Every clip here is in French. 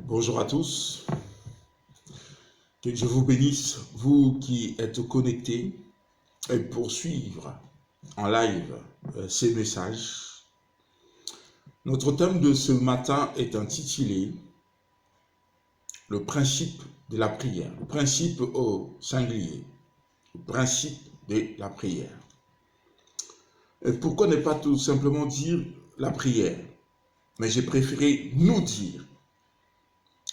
Bonjour à tous, que Dieu vous bénisse, vous qui êtes connectés et pour suivre en live ces messages. Notre thème de ce matin est intitulé « Le principe de la prière », le principe au singulier, le principe de la prière. Et pourquoi ne pas tout simplement dire la prière, mais j'ai préféré nous dire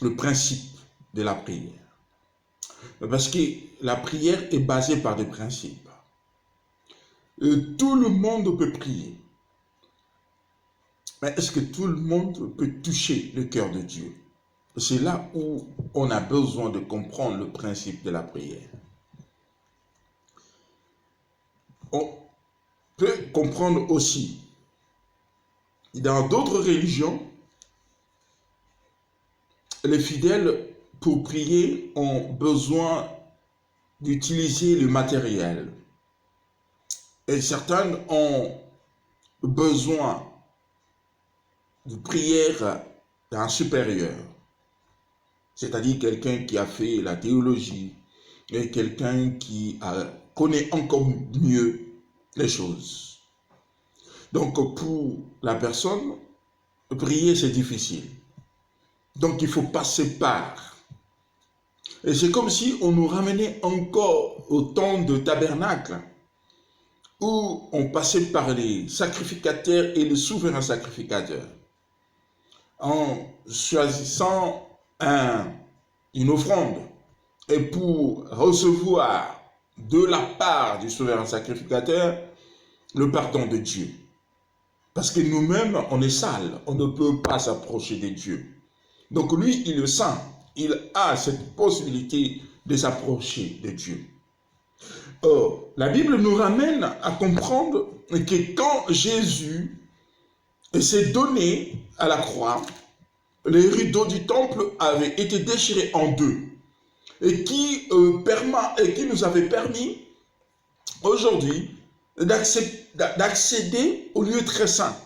le principe de la prière. Parce que la prière est basée par des principes. Tout le monde peut prier. Mais est-ce que tout le monde peut toucher le cœur de Dieu? C'est là où on a besoin de comprendre le principe de la prière. On peut comprendre aussi, dans d'autres religions, les fidèles, pour prier, ont besoin d'utiliser le matériel. Et certains ont besoin de prière d'un supérieur, c'est-à-dire quelqu'un qui a fait la théologie et quelqu'un qui connaît encore mieux les choses. Donc pour la personne, prier c'est difficile. Donc il faut passer par. Et c'est comme si on nous ramenait encore au temps de tabernacle, où on passait par les sacrificateurs et les souverains sacrificateurs, en choisissant une offrande, et pour recevoir de la part du souverain sacrificateur le pardon de Dieu. Parce que nous-mêmes, on est sales, on ne peut pas s'approcher de Dieu. Donc lui, il est saint, il a cette possibilité de s'approcher de Dieu. Or, la Bible nous ramène à comprendre que quand Jésus s'est donné à la croix, les rideaux du temple avaient été déchirés en deux et qui nous avait permis aujourd'hui d'accéder au lieu très saint,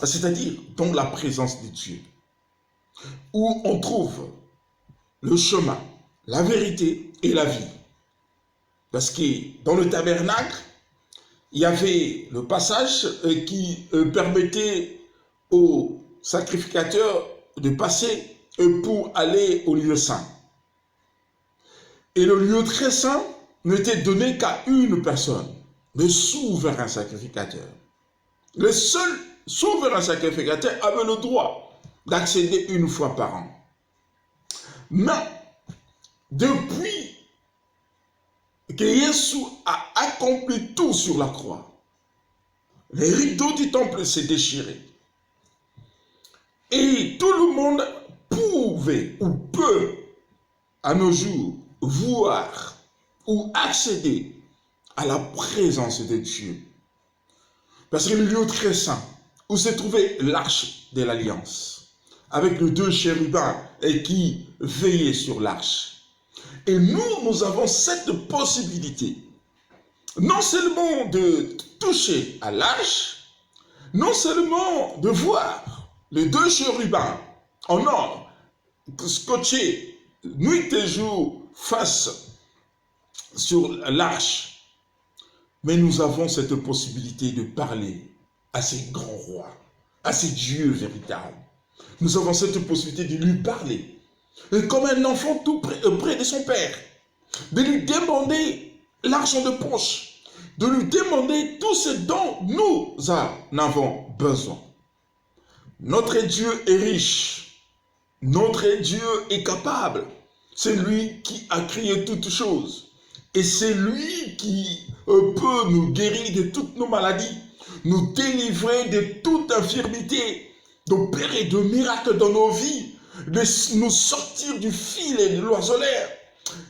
c'est-à-dire dans la présence de Dieu, où on trouve le chemin, la vérité et la vie. Parce que dans le tabernacle, il y avait le passage qui permettait aux sacrificateurs de passer pour aller au lieu saint. Et le lieu très saint n'était donné qu'à une personne, le souverain sacrificateur. Le seul souverain sacrificateur avait le droit d'accéder une fois par an. Mais depuis que Jésus a accompli tout sur la croix, les rideaux du temple s'est déchirés. Et tout le monde pouvait ou peut à nos jours voir ou accéder à la présence de Dieu. Parce que le lieu très saint où se trouvait l'arche de l'alliance, avec les deux chérubins qui veillaient sur l'arche. Et nous avons cette possibilité, non seulement de toucher à l'arche, non seulement de voir les deux chérubins en or, scotchés nuit et jour face sur l'arche, mais nous avons cette possibilité de parler à ces grands rois, à ces dieux véritables. Nous avons cette possibilité de lui parler, comme un enfant tout près de son père, de lui demander l'argent de poche, de lui demander tout ce dont nous en avons besoin. Notre Dieu est riche, notre Dieu est capable, c'est lui qui a créé toutes choses. Et c'est lui qui peut nous guérir de toutes nos maladies, nous délivrer de toute infirmité, d'opérer de miracles dans nos vies, de nous sortir du filet de l'oiseleur,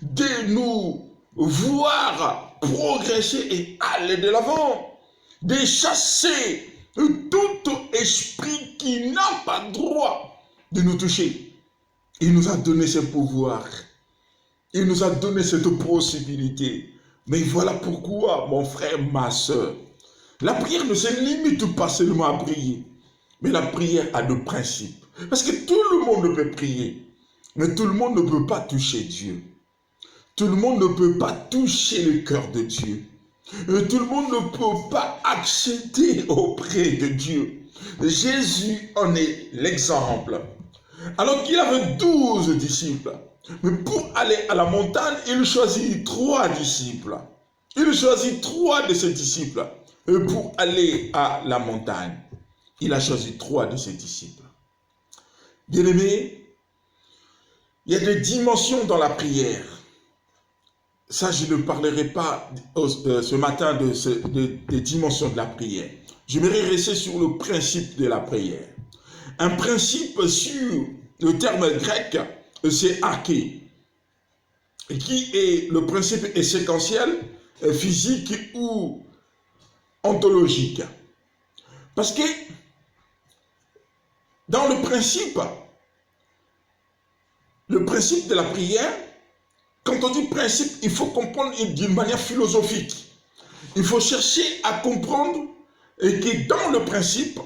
de nous voir progresser et aller de l'avant, de chasser tout esprit qui n'a pas droit de nous toucher. Il nous a donné ce pouvoir. Il nous a donné cette possibilité. Mais voilà pourquoi, mon frère, ma soeur, la prière ne se limite pas seulement à prier, mais la prière a de principes. Parce que tout le monde peut prier. Mais tout le monde ne peut pas toucher Dieu. Tout le monde ne peut pas toucher le cœur de Dieu. Tout le monde ne peut pas accéder auprès de Dieu. Jésus en est l'exemple. Alors qu'il avait 12 disciples. Mais pour aller à la montagne, il choisit 3 disciples. Il choisit 3 de ses disciples. Et pour aller à la montagne, il a choisi 3 de ses disciples. Bien-aimés, il y a des dimensions dans la prière. Ça, je ne parlerai pas ce matin des dimensions de la prière. Je vais rester sur le principe de la prière. Un principe sur le terme grec, c'est arché, qui est le principe est séquentiel, physique ou ontologique. Parce que dans le principe de la prière, quand on dit principe, il faut comprendre d'une manière philosophique. Il faut chercher à comprendre que dans le principe,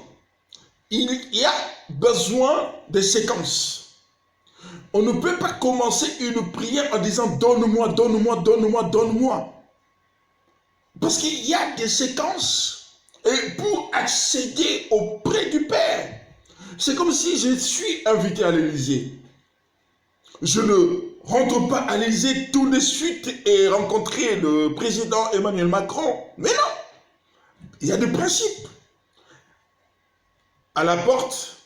il y a besoin de séquences. On ne peut pas commencer une prière en disant « donne-moi, donne-moi, donne-moi, donne-moi ». Parce qu'il y a des séquences et pour accéder auprès du Père. C'est comme si je suis invité à l'Élysée. Je ne rentre pas à l'Élysée tout de suite et rencontrer le président Emmanuel Macron. Mais non, il y a des principes. À la porte,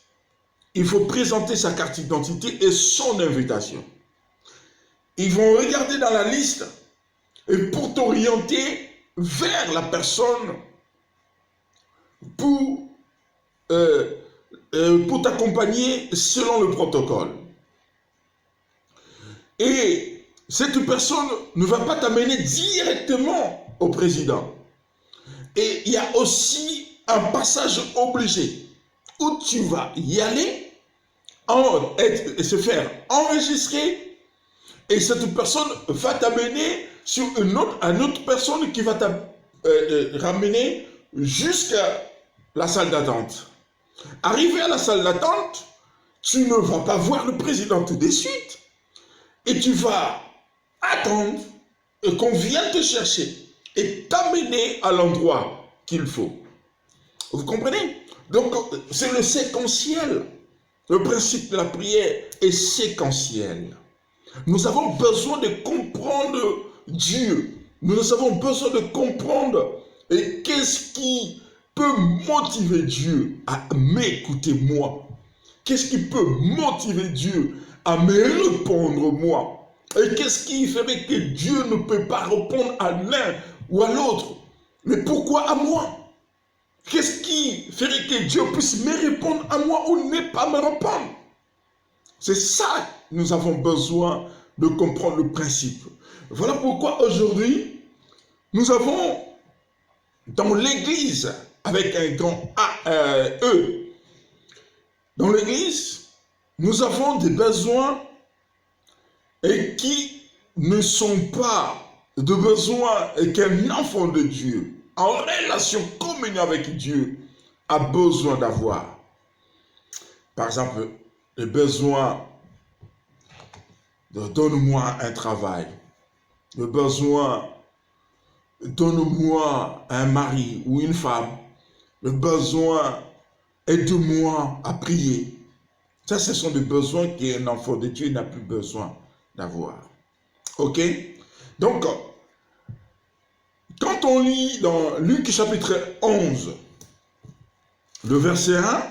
il faut présenter sa carte d'identité et son invitation. Ils vont regarder dans la liste et pour t'orienter vers la personne pour t'accompagner selon le protocole. Et cette personne ne va pas t'amener directement au président. Et il y a aussi un passage obligé où tu vas y aller, se faire enregistrer, et cette personne va t'amener sur une autre personne qui va te ramener jusqu'à la salle d'attente. Arrivé à la salle d'attente, tu ne vas pas voir le président tout de suite. Et tu vas attendre qu'on vienne te chercher et t'amener à l'endroit qu'il faut. Vous comprenez? Donc, c'est le séquentiel. Le principe de la prière est séquentiel. Nous avons besoin de comprendre Dieu. Nous avons besoin de comprendre qu'est-ce qui peut motiver Dieu à m'écouter moi. Qu'est-ce qui peut motiver Dieu à me répondre moi? Et qu'est-ce qui ferait que Dieu ne peut pas répondre à l'un ou à l'autre? Mais pourquoi à moi? Qu'est-ce qui ferait que Dieu puisse me répondre à moi ou ne pas me répondre? C'est ça que nous avons besoin de comprendre le principe. Voilà pourquoi aujourd'hui, nous avons dans l'Église, avec un grand E, dans l'Église, nous avons des besoins et qui ne sont pas de besoins qu'un enfant de Dieu, en relation commune avec Dieu, a besoin d'avoir. Par exemple, le besoin de donne-moi un travail, le besoin donne-moi un mari ou une femme, le besoin aide-moi à prier. Ça, ce sont des besoins qu'un enfant de Dieu n'a plus besoin d'avoir. Ok? Donc, quand on lit dans Luc chapitre 11, le verset 1,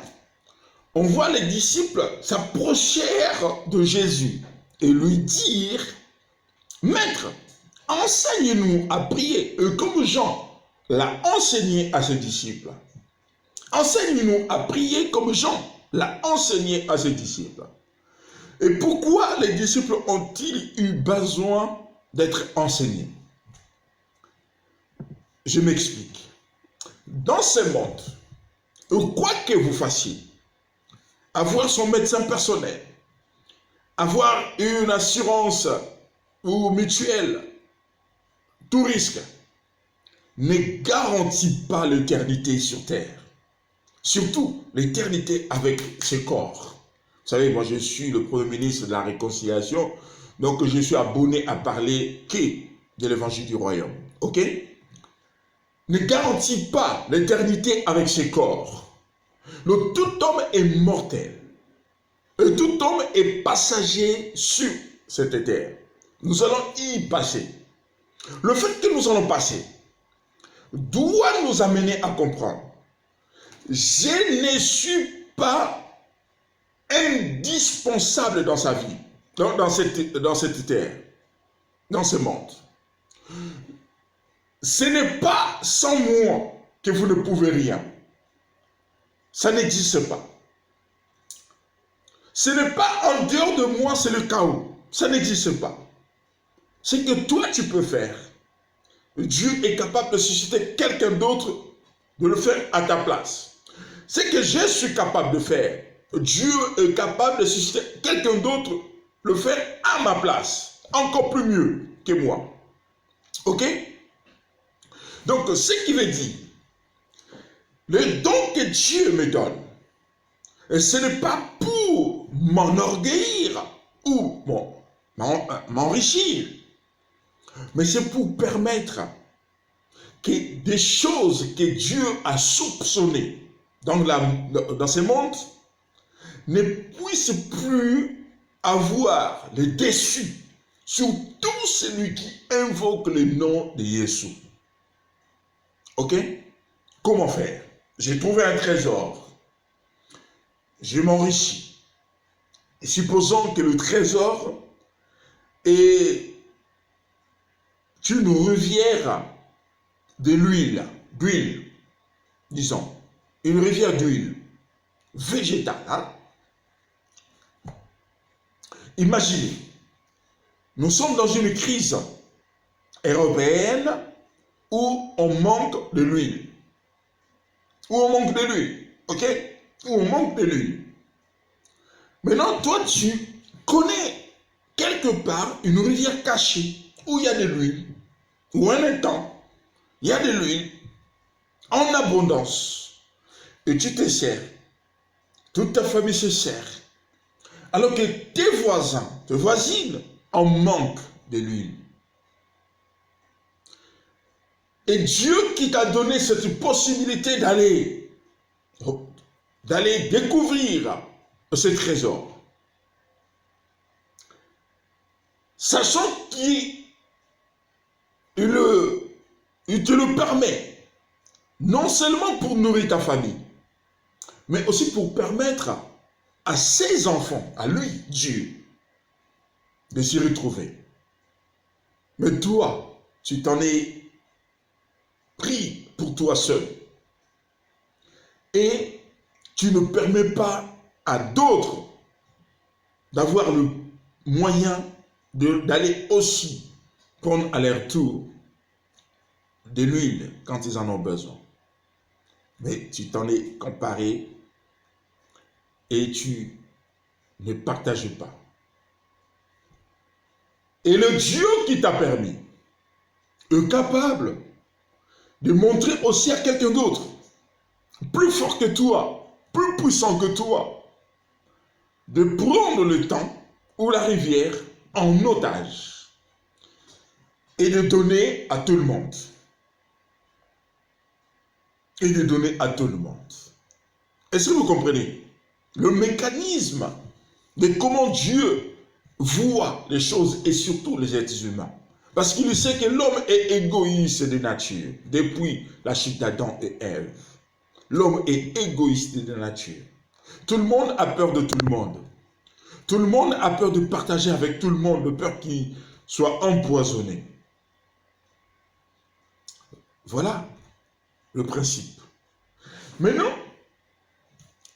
on voit les disciples s'approchèrent de Jésus et lui dire, « Maître, enseigne-nous à prier, comme Jean l'a enseigné à ses disciples. Enseigne-nous à prier comme Jean l'a enseigné à ses disciples. » Et pourquoi les disciples ont-ils eu besoin d'être enseignés? Je m'explique. Dans ce monde, quoi que vous fassiez, avoir son médecin personnel, avoir une assurance ou mutuelle, tout risque, ne garantit pas l'éternité sur terre. Surtout l'éternité avec ce corps. Vous savez, moi je suis le Premier ministre de la Réconciliation, donc je suis abonné à parler que de l'évangile du royaume. Ok? Ne garantit pas l'éternité avec ses corps. Tout homme est mortel. Et tout homme est passager sur cette terre. Nous allons y passer. Le fait que nous allons passer doit nous amener à comprendre. Je ne suis pas indispensable dans sa vie, dans cette terre, dans ce monde. Ce n'est pas sans moi que vous ne pouvez rien. Ça n'existe pas. Ce n'est pas en dehors de moi, c'est le chaos. Ça n'existe pas. Ce que toi tu peux faire, Dieu est capable de susciter quelqu'un d'autre de le faire à ta place. Ce que je suis capable de faire, Dieu est capable de susciter quelqu'un d'autre de le faire à ma place. Encore plus mieux que moi. Ok? Donc, ce qui veut dire, le don que Dieu me donne, ce n'est pas pour m'enorgueillir ou m'enrichir, mais c'est pour permettre que des choses que Dieu a soupçonnées dans ce monde ne puissent plus avoir le dessus sur tout celui qui invoque le nom de Jésus. Ok? Comment faire? J'ai trouvé un trésor. Je m'enrichis. Et supposons que le trésor est une rivière de d'huile, disons, une rivière d'huile végétale. Hein? Imaginez, nous sommes dans une crise européenne où on manque de l'huile. Où on manque de l'huile, ok? Où on manque de l'huile. Maintenant, toi, tu connais quelque part une rivière cachée où il y a de l'huile, où en un temps, il y a de l'huile en abondance. Et tu te sers. Toute ta famille se sert. Alors que tes voisins, tes voisines en manquent de l'huile. Et Dieu qui t'a donné cette possibilité d'aller découvrir ce trésor, sachant qu'il te le permet, non seulement pour nourrir ta famille, mais aussi pour permettre à ses enfants, à lui, Dieu, de s'y retrouver. Mais toi, tu t'en es pris pour toi seul. Et tu ne permets pas à d'autres d'avoir le moyen d'aller aussi prendre à leur tour de l'huile quand ils en ont besoin. Mais tu t'en es comparé et tu ne partages pas. Et le Dieu qui t'a permis est capable de montrer aussi à quelqu'un d'autre, plus fort que toi, plus puissant que toi, de prendre le temps ou la rivière en otage et de donner à tout le monde. Et de donner à tout le monde. Est-ce que vous comprenez? Le mécanisme de comment Dieu voit les choses et surtout les êtres humains. Parce qu'il sait que l'homme est égoïste de nature, depuis la chute d'Adam et Ève. L'homme est égoïste de nature. Tout le monde a peur de tout le monde. Tout le monde a peur de partager avec tout le monde, de peur qu'il soit empoisonné. Voilà le principe. Maintenant,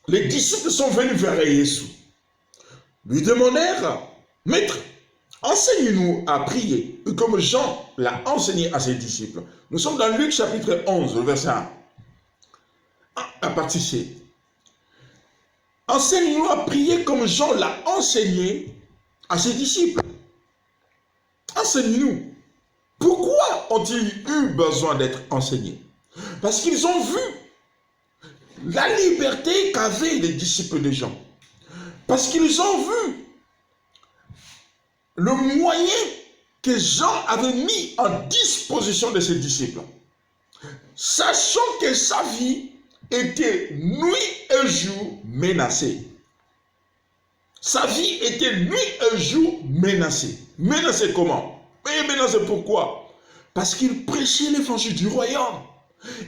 les disciples sont venus vers Jésus. Lui demandèrent, Maître, enseigne-nous à prier, comme Jean l'a enseigné à ses disciples. Nous sommes dans Luc chapitre 11, verset 1. À partir C. Enseigne-nous à prier comme Jean l'a enseigné à ses disciples. Enseigne-nous. Pourquoi ont-ils eu besoin d'être enseignés? Parce qu'ils ont vu la liberté qu'avaient les disciples de Jean. Parce qu'ils ont vu le moyen que Jean avait mis en disposition de ses disciples. Sachant que sa vie était nuit et jour menacée. Sa vie était nuit et jour menacée. Menacée comment? Et menacée pourquoi? Parce qu'il prêchait l'évangile du royaume.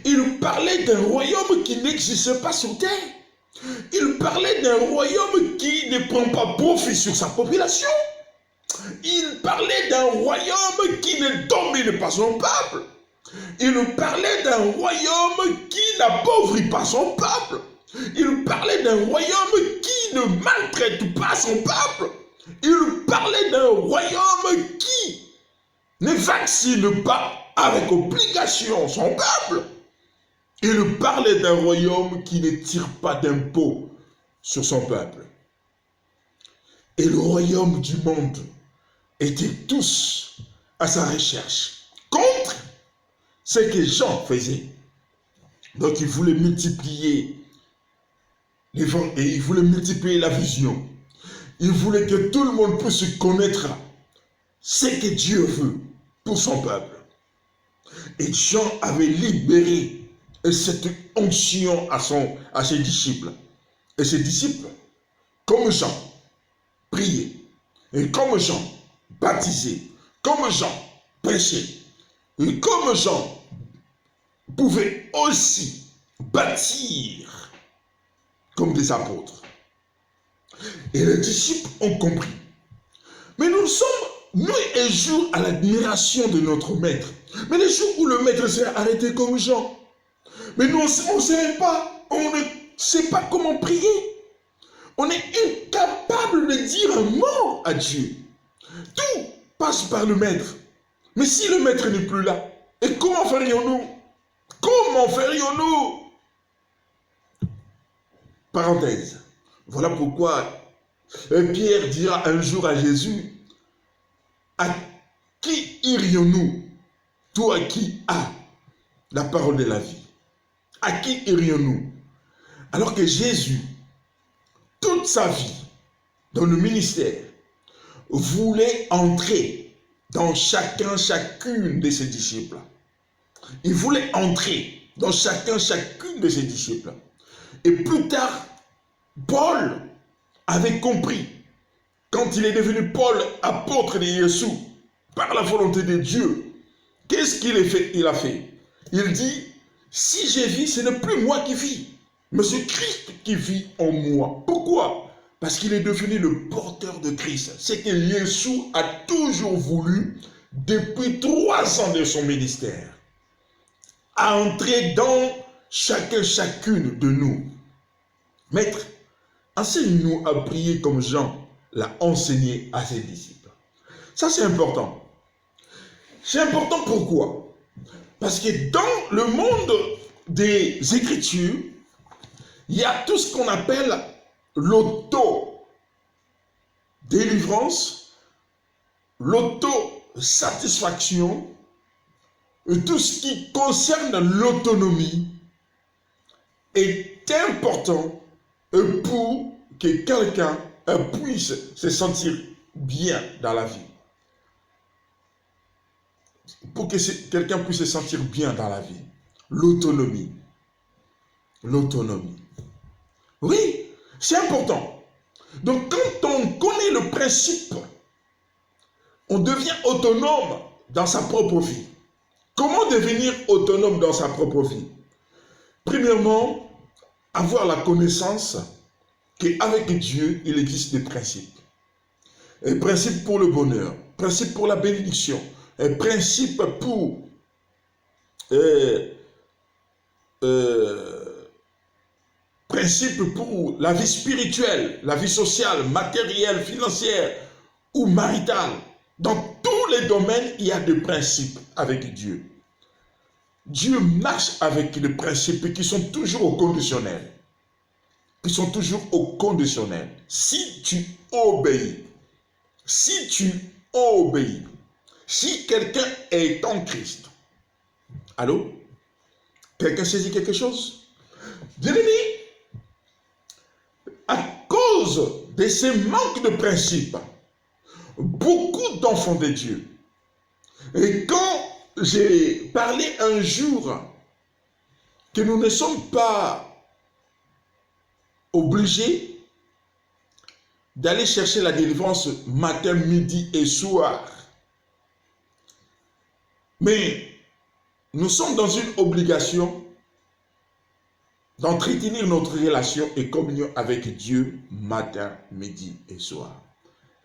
Il parlait d'un royaume qui n'existait pas sur terre. Il parlait d'un royaume qui ne prend pas profit sur sa population. Il parlait d'un royaume qui ne domine pas son peuple. Il parlait d'un royaume qui n'appauvrit pas son peuple. Il parlait d'un royaume qui ne maltraite pas son peuple. Il parlait d'un royaume qui ne vaccine pas avec obligation son peuple. Il parlait d'un royaume qui ne tire pas d'impôts sur son peuple. Et le royaume du monde étaient tous à sa recherche contre ce que Jean faisait. Donc il voulait multiplier et il voulait multiplier la vision. Il voulait que tout le monde puisse connaître ce que Dieu veut pour son peuple. Et Jean avait libéré cette onction à ses disciples. Et ses disciples, comme Jean, priaient. Et comme Jean, baptisaient. Comme Jean, prêchaient. Et comme Jean pouvait aussi bâtir comme des apôtres. Et les disciples ont compris. Mais nous sommes nuit et jour à l'admiration de notre maître. Mais les jours où le maître s'est arrêté comme Jean, mais nous on ne sait pas, on ne sait pas comment prier. On est incapable de dire un mot à Dieu. Tout passe par le maître. Mais si le maître n'est plus là, et comment ferions-nous? Comment ferions-nous? Parenthèse. Voilà pourquoi Pierre dira un jour à Jésus, à qui irions-nous, toi qui as la parole de la vie? À qui irions-nous? Alors que Jésus, toute sa vie, dans le ministère, voulait entrer dans chacune de ses disciples. Il voulait entrer dans chacune de ses disciples. Et plus tard, Paul avait compris, quand il est devenu Paul, apôtre de Jésus, par la volonté de Dieu, qu'est-ce qu'il a fait? Il dit, si je vis, ce n'est plus moi qui vis, mais c'est Christ qui vit en moi. Pourquoi? Parce qu'il est devenu le porteur de Christ. C'est que Jésus a toujours voulu, depuis 3 ans de son ministère, à entrer dans chacune de nous. Maître, enseigne-nous à prier comme Jean l'a enseigné à ses disciples. Ça, c'est important. C'est important pourquoi? Parce que dans le monde des Écritures, il y a tout ce qu'on appelle l'auto-délivrance, l'auto-satisfaction, et tout ce qui concerne l'autonomie est important pour que quelqu'un puisse se sentir bien dans la vie. Pour que quelqu'un puisse se sentir bien dans la vie. L'autonomie. L'autonomie. Oui, c'est important. Donc quand on connaît le principe, on devient autonome dans sa propre vie. Comment devenir autonome dans sa propre vie? Premièrement, avoir la connaissance qu'avec Dieu, il existe des principes. Un principe pour le bonheur, principe pour la bénédiction, un principe pour principe pour la vie spirituelle, la vie sociale, matérielle, financière ou maritale. Dans tous les domaines, il y a des principes avec Dieu. Dieu marche avec des principes qui sont toujours au conditionnel. Qui sont toujours au conditionnel. Si tu obéis, si quelqu'un est en Christ, allô? Quelqu'un saisit quelque chose? Bien aimé, à cause de ces manques de principe, beaucoup d'enfants de Dieu. Et quand j'ai parlé un jour que nous ne sommes pas obligés d'aller chercher la délivrance matin, midi et soir, mais nous sommes dans une obligation d'entretenir notre relation et communion avec Dieu matin, midi et soir.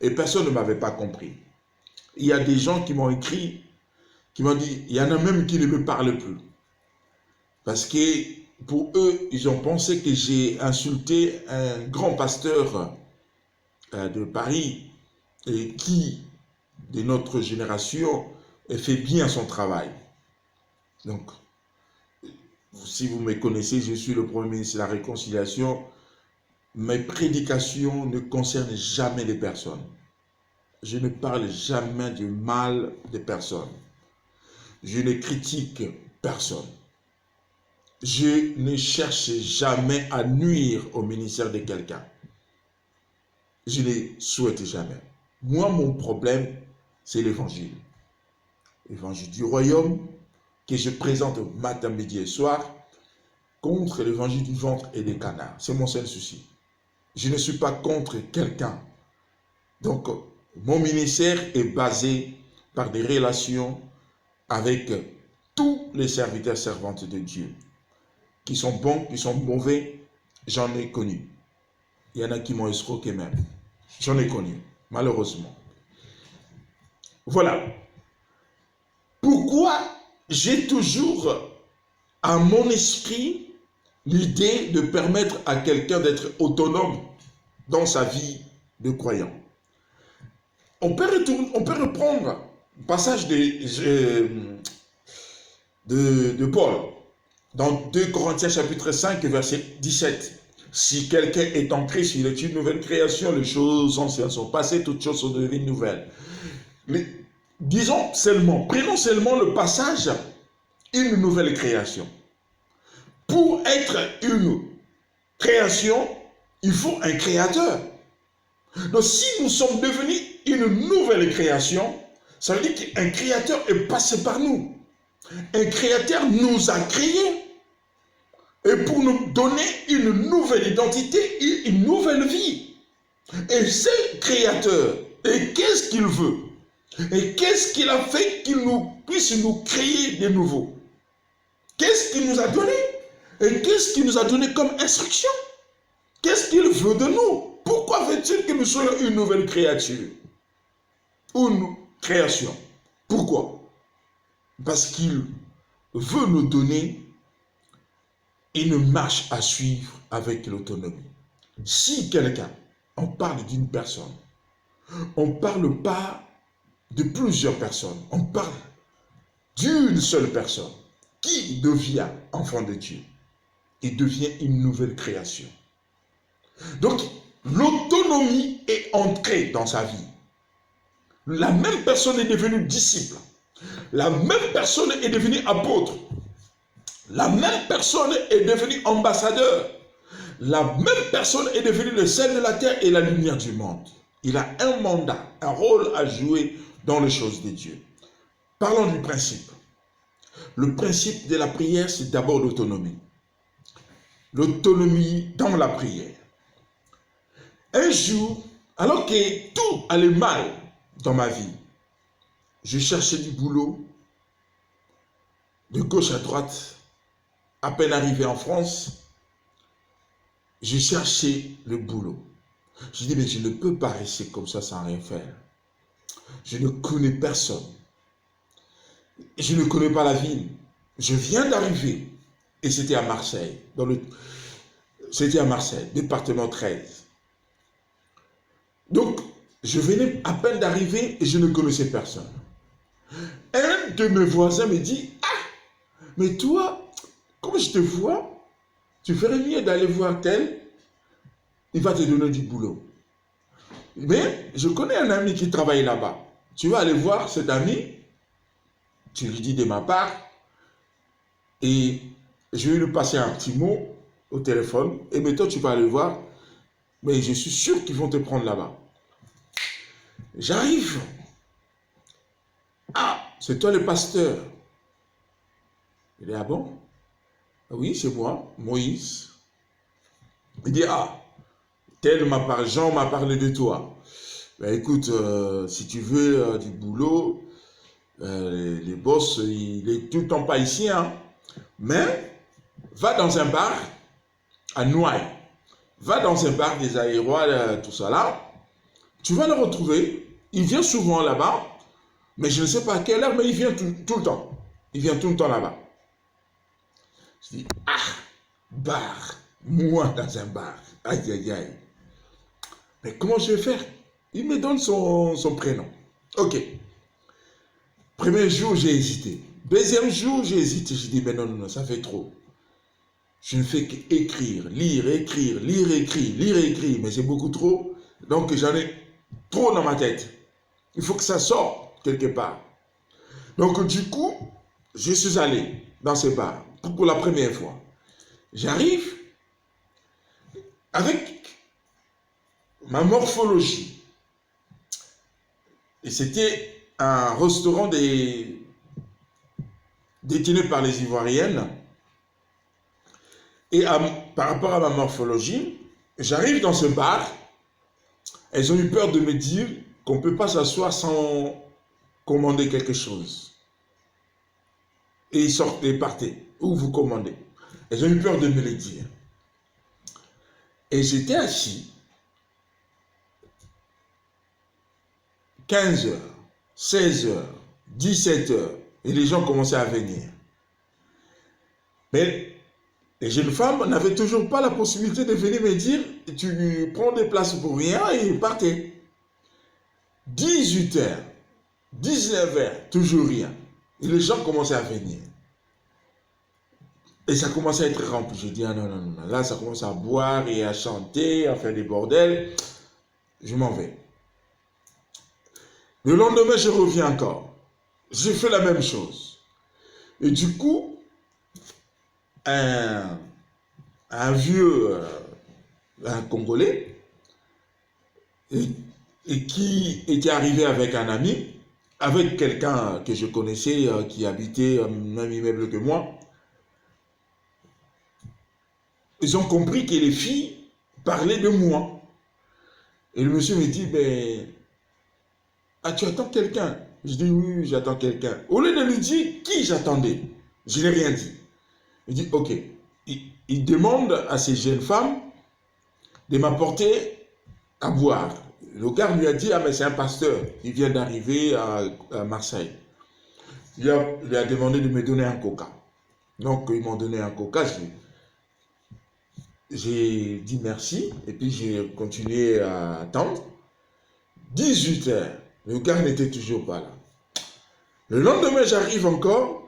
Et personne ne m'avait pas compris. Il y a des gens qui m'ont écrit, qui m'ont dit, il y en a même qui ne me parlent plus. Parce que pour eux, ils ont pensé que j'ai insulté un grand pasteur de Paris et qui, de notre génération, fait bien son travail. Donc, si vous me connaissez, je suis le premier ministre de la Réconciliation. Mes prédications ne concernent jamais les personnes. Je ne parle jamais du mal des personnes. Je ne critique personne. Je ne cherche jamais à nuire au ministère de quelqu'un. Je ne souhaite jamais. Moi, mon problème, c'est l'évangile. L'évangile du royaume que je présente matin, midi et soir contre l'évangile du ventre et des canards. C'est mon seul souci. Je ne suis pas contre quelqu'un. Donc, mon ministère est basé par des relations avec tous les serviteurs servantes de Dieu. Qui sont bons, qui sont mauvais, j'en ai connu. Il y en a qui m'ont escroqué même. J'en ai connu, malheureusement. Voilà. Pourquoi j'ai toujours à mon esprit l'idée de permettre à quelqu'un d'être autonome dans sa vie de croyant. On peut reprendre le passage de Paul dans 2 Corinthiens chapitre 5 verset 17. Si quelqu'un est en Christ, il est une nouvelle création, les choses anciennes sont passées, toutes choses sont devenues nouvelles. Mais disons seulement, prenons seulement le passage une nouvelle création. Pour être une création, il faut un créateur. Donc si nous sommes devenus une nouvelle création, ça veut dire qu'un créateur est passé par nous. Un créateur nous a créés. Et pour nous donner une nouvelle identité et une nouvelle vie. Et ce créateur, et qu'est-ce qu'il veut? Et qu'est-ce qu'il a fait qu'il puisse nous créer de nouveau? Qu'est-ce qu'il nous a donné? Et qu'est-ce qu'il nous a donné comme instruction? Qu'est-ce qu'il veut de nous? Pourquoi veut-il que nous soyons une nouvelle créature? Une création. Pourquoi? Parce qu'il veut nous donner une marche à suivre avec l'autonomie. Si quelqu'un, on parle d'une personne, on ne parle pas de plusieurs personnes, on parle d'une seule personne qui devient enfant de Dieu et devient une nouvelle création. Donc, l'autonomie est entrée dans sa vie. La même personne est devenue disciple. La même personne est devenue apôtre. La même personne est devenue ambassadeur. La même personne est devenue le sel de la terre et la lumière du monde. Il a un mandat, un rôle à jouer dans les choses de Dieu. Parlons du principe. Le principe de la prière, c'est d'abord l'autonomie. L'autonomie dans la prière. Un jour, alors que tout allait mal dans ma vie, je cherchais du boulot, de gauche à droite. À peine arrivé en France, je cherchais le boulot. Je dis, mais je ne peux pas rester comme ça sans rien faire. Je ne connais personne. Je ne connais pas la ville. Je viens d'arriver. Et c'était à Marseille. C'était à Marseille, département 13. Donc, je venais à peine d'arriver et je ne connaissais personne. Un de mes voisins me dit, ah, mais toi, comme je te vois, tu ferais mieux d'aller voir tel, il va te donner du boulot. Mais je connais un ami qui travaille là-bas. Tu vas aller voir cet ami, tu lui dis de ma part, et je vais lui passer un petit mot au téléphone, et maintenant tu vas aller voir, mais je suis sûr qu'ils vont te prendre là-bas. J'arrive. Ah, c'est toi le pasteur. Il dit, ah bon? Oui, c'est moi, Moïse. Il dit, ah, Jean m'a parlé de toi. Ben, écoute, si tu veux du boulot, les boss, il est tout le temps pas ici, hein. Mais va dans un bar à Noailles. Va dans un bar des aérois, tout ça là. Tu vas le retrouver. Il vient souvent là-bas, mais je ne sais pas à quelle heure, mais il vient tout le temps. Il vient tout le temps là-bas. Je dis, ah, bar, moi dans un bar. Aïe, aïe, aïe. Mais comment je vais faire? Il me donne son prénom. Ok. Premier jour, j'ai hésité. Deuxième jour, j'ai hésité. J'ai dit, mais non, non, non, ça fait trop. Je ne fais qu'écrire, lire, écrire, lire, écrire, lire, écrire. Mais c'est beaucoup trop. Donc, j'en ai trop dans ma tête. Il faut que ça sorte quelque part. Donc, du coup, je suis allé dans ce bar pour la première fois. J'arrive avec ma morphologie. Et c'était un restaurant détenu par les Ivoiriennes. Et par rapport à ma morphologie, j'arrive dans ce bar. Elles ont eu peur de me dire qu'on ne peut pas s'asseoir sans commander quelque chose. Et ils sortent et partaient. Où vous commandez. Elles ont eu peur de me le dire. Et j'étais assis. 15h, 16h, 17h. Et les gens commençaient à venir. Mais les jeunes femmes n'avaient toujours pas la possibilité de venir me dire tu prends des places pour rien et partez. 18h, 19h, toujours rien. Et les gens commençaient à venir. Et ça commençait à être rempli. Je dis, ah non, non, non, là ça commence à boire et à chanter, à faire des bordels. Je m'en vais. Le lendemain, je reviens encore. J'ai fait la même chose. Et du coup, un vieux, un Congolais, et qui était arrivé avec un ami, avec quelqu'un que je connaissais, qui habitait au même immeuble que moi, ils ont compris que les filles parlaient de moi. Et le monsieur me dit, ben, ah, tu attends quelqu'un? Je dis, oui, oui, j'attends quelqu'un. Au lieu de lui dire qui j'attendais, je n'ai rien dit. Il dit, ok. Il demande à ces jeunes femmes de m'apporter à boire. Le gars lui a dit, ah, mais c'est un pasteur. Il vient d'arriver à Marseille. Il lui a demandé de me donner un coca. Donc, ils m'ont donné un coca. J'ai dit merci. Et puis, j'ai continué à attendre. 18h. Le gars n'était toujours pas là. Le lendemain, j'arrive encore.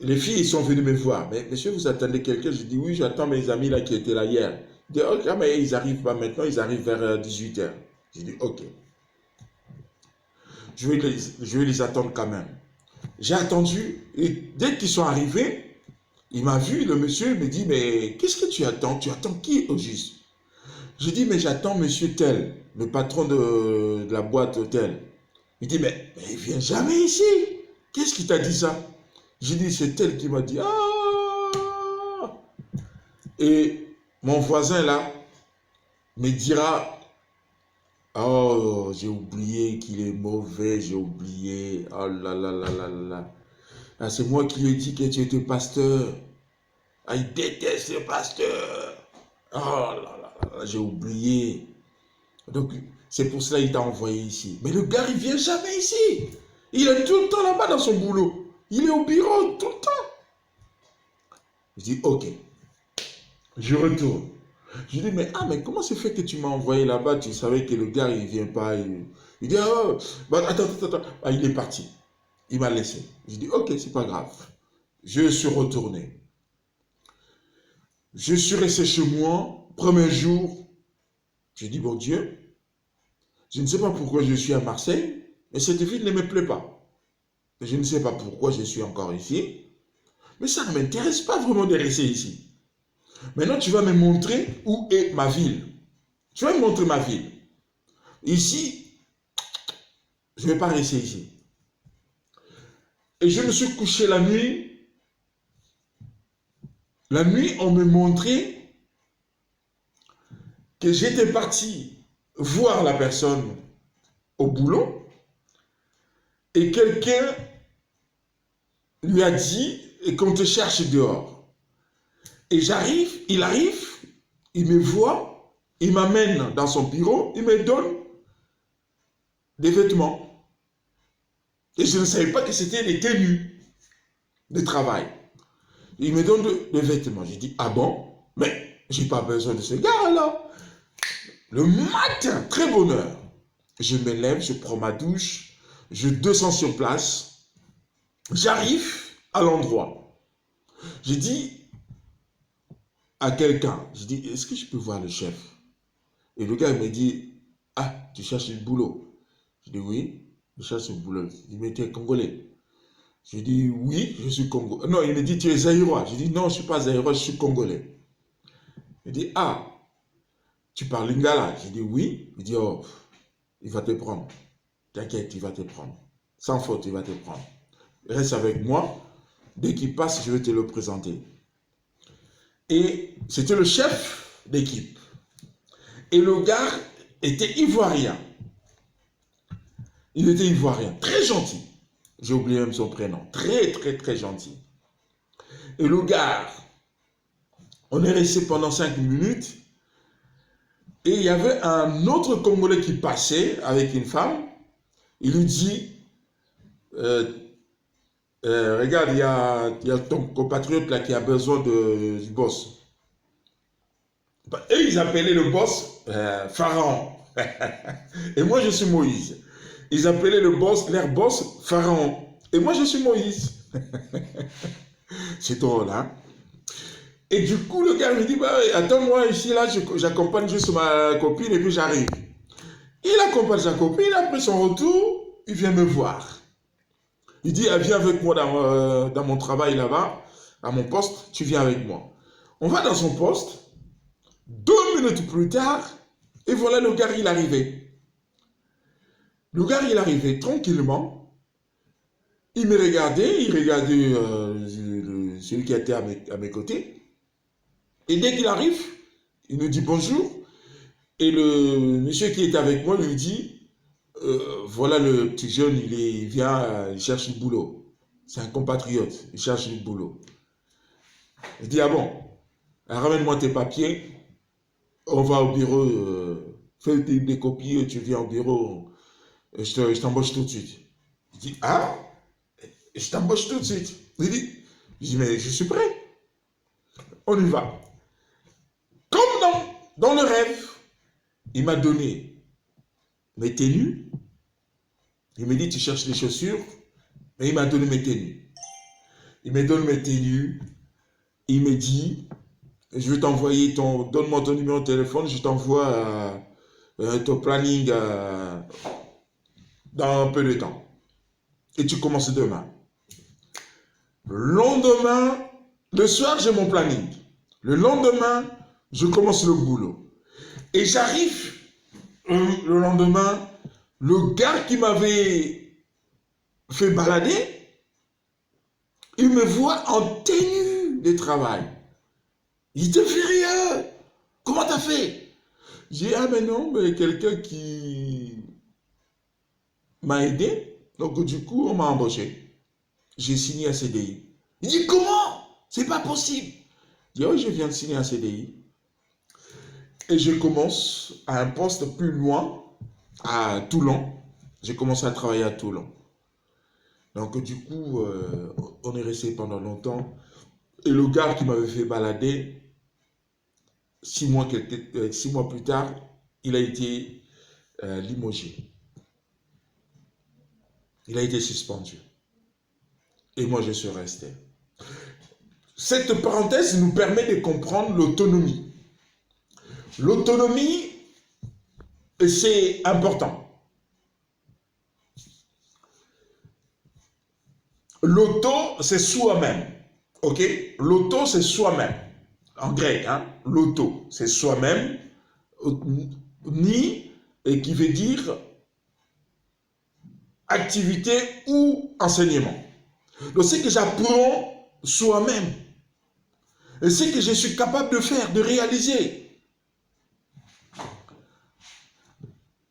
Les filles sont venues me voir. Mais monsieur, vous attendez quelqu'un? Je dis oui, j'attends mes amis là qui étaient là hier. Je dis ok, mais ils n'arrivent pas maintenant, ils arrivent vers 18h. Je dis ok. Je vais les attendre quand même. J'ai attendu et dès qu'ils sont arrivés, il m'a vu, le monsieur me dit mais qu'est-ce que tu attends? Tu attends qui au juste? Je dis mais j'attends monsieur tel, le patron de la boîte tel. Il dit mais il vient jamais ici. Qu'est-ce qui t'a dit ça? J'ai dit, c'est elle qui m'a dit, ah! Et mon voisin là me dira, oh, j'ai oublié qu'il est mauvais, j'ai oublié, oh là là là là là. Ah, c'est moi qui lui ai dit que tu étais pasteur. Ah, il déteste le pasteur. Oh là là là, j'ai oublié. Donc, c'est pour cela qu'il t'a envoyé ici. Mais le gars, il vient jamais ici. Il est tout le temps là-bas dans son boulot. Il est au bureau tout le temps. Je dis, ok. Je retourne. Je dis, mais comment c'est fait que tu m'as envoyé là-bas? Tu savais que le gars, il ne vient pas. Il dit, ah, bah, attends. Ah, il est parti. Il m'a laissé. Je dis, ok, c'est pas grave. Je suis retourné. Je suis resté chez moi. Premier jour, je dis, bon Dieu, je ne sais pas pourquoi je suis à Marseille, mais cette ville ne me plaît pas. Je ne sais pas pourquoi je suis encore ici, mais ça ne m'intéresse pas vraiment de rester ici. Maintenant, tu vas me montrer où est ma ville. Tu vas me montrer ma ville. Ici, je ne vais pas rester ici. Et je me suis couché la nuit. La nuit, on me montrait que j'étais parti voir la personne au boulot et quelqu'un lui a dit qu'on te cherche dehors. Et j'arrive, il me voit, il m'amène dans son bureau, il me donne des vêtements. Et je ne savais pas que c'était des tenues de travail. Il me donne des vêtements. Je dis, ah bon? Mais j'ai pas besoin de ce gars-là. Le matin, très bonne heure, je me lève, je prends ma douche, je descends sur place, j'arrive à l'endroit. Je dis à quelqu'un, je dis, est-ce que je peux voir le chef? Et le gars il me dit, ah, tu cherches du boulot? Je dis, oui, je cherche du boulot. Il me dit, tu es congolais? Je dis, oui, je suis congolais. Non, il me dit, tu es zaïrois? Je dis, non, je ne suis pas zaïrois, je suis congolais. Il dit, ah, tu parles lingala? Je dis, oui. Il dit, oh, il va te prendre. T'inquiète, il va te prendre. Sans faute, il va te prendre. Reste avec moi. Dès qu'il passe, je vais te le présenter. Et c'était le chef d'équipe. Et le gars était ivoirien. Il était ivoirien, très gentil. J'ai oublié même son prénom. Très, très, très gentil. Et le gars, on est resté pendant 5 minutes. Et il y avait un autre Congolais qui passait avec une femme. Il lui dit, regarde, il y a ton compatriote là qui a besoin du boss. Et ils appelaient le boss Pharaon. Et moi, je suis Moïse. Ils appelaient le boss, leur boss Pharaon. Et moi, je suis Moïse. C'est drôle, hein? Et du coup, le gars me dit, bah, attends-moi ici, là, j'accompagne juste ma copine et puis j'arrive. Il accompagne sa copine, après son retour, il vient me voir. Il dit, ah, viens avec moi dans mon travail là-bas, à mon poste, tu viens avec moi. On va dans son poste, 2 minutes plus tard, et voilà le gars, il arrivait. Le gars, il arrivait tranquillement, il me regardait, il regardait celui qui était à mes côtés, et dès qu'il arrive, il nous dit bonjour, et le monsieur qui est avec moi lui dit, voilà le petit jeune, il vient, il cherche du boulot. C'est un compatriote, il cherche du boulot. Il dit, ah bon, ramène-moi tes papiers, on va au bureau, fais des copies, tu viens au bureau, je t'embauche tout de suite. Il dit, ah, je t'embauche tout de suite. Il dit, je dis, mais je suis prêt, on y va. Comme dans le rêve, il m'a donné mes tenues. Il me dit, tu cherches des chaussures, mais il m'a donné mes tenues. Il me donne mes tenues. Il me dit, je vais t'envoyer donne-moi ton numéro de téléphone, je t'envoie ton planning dans un peu de temps. Et tu commences demain. Le lendemain, le soir, j'ai mon planning. Le lendemain, je commence le boulot. Et j'arrive le lendemain, le gars qui m'avait fait balader, il me voit en tenue de travail. Il était furieux. Comment t'as fait? J'ai dit, ah mais non, mais quelqu'un qui m'a aidé. Donc du coup, on m'a embauché. J'ai signé un CDI. Il dit, comment? C'est pas possible. Je dis, oui, je viens de signer un CDI. Et je commence à un poste plus loin, à Toulon. J'ai commencé à travailler à Toulon. Donc du coup, on est resté pendant longtemps. Et le gars qui m'avait fait balader, 6 mois plus tard, il a été limogé. Il a été suspendu. Et moi, je suis resté. Cette parenthèse nous permet de comprendre l'autonomie. L'autonomie, c'est important. L'auto, c'est soi-même. Ok? L'auto, c'est soi-même. en grec, hein, l'auto, c'est soi-même, ni, et qui veut dire activité ou enseignement. Donc, ce que j'apprends soi-même, et ce que je suis capable de faire, de réaliser.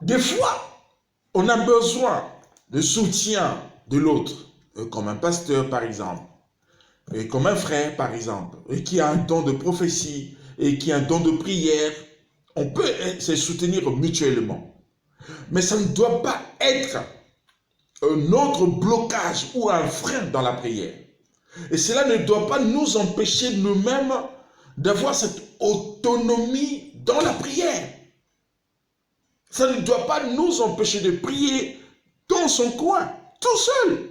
Des fois, on a besoin de soutien de l'autre, comme un pasteur par exemple, et comme un frère par exemple, et qui a un don de prophétie, et qui a un don de prière. On peut se soutenir mutuellement. Mais ça ne doit pas être un autre blocage ou un frein dans la prière. Et cela ne doit pas nous empêcher nous-mêmes d'avoir cette autonomie dans la prière. Ça ne doit pas nous empêcher de prier dans son coin, tout seul.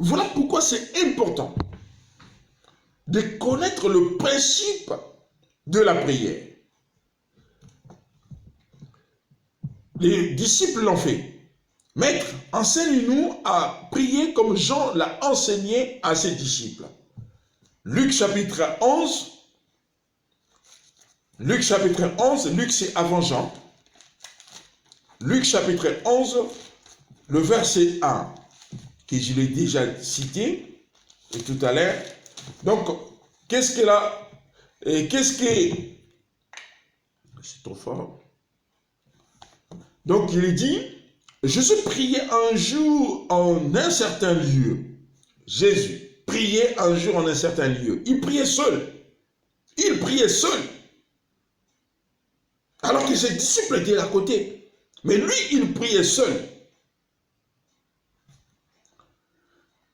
Voilà pourquoi c'est important de connaître le principe de la prière. Les disciples l'ont fait. Maître, enseigne-nous à prier comme Jean l'a enseigné à ses disciples. Luc chapitre 11. Luc chapitre 11, Luc c'est avant Jean. Luc chapitre 11, le verset 1, que je l'ai déjà cité tout à l'heure. Donc, qu'est-ce que là, qu'est-ce que, c'est trop fort. Donc, il dit, Jésus priait un jour en un certain lieu. Jésus priait un jour en un certain lieu. Il priait seul. Il priait seul. Alors que ses disciples étaient à côté. Mais lui, il priait seul.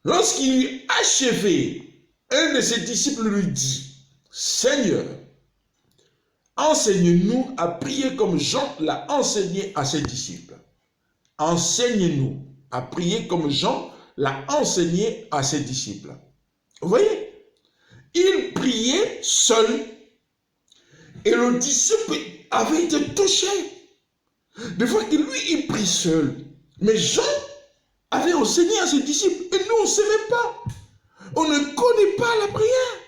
Lorsqu'il eut achevé, un de ses disciples lui dit, Seigneur, enseigne-nous à prier comme Jean l'a enseigné à ses disciples. Enseigne-nous à prier comme Jean l'a enseigné à ses disciples. Vous voyez, il priait seul et le disciple avait été touché de voir que lui, il prie seul. Mais Jean avait enseigné à ses disciples et nous, on ne sait même pas. On ne connaît pas la prière.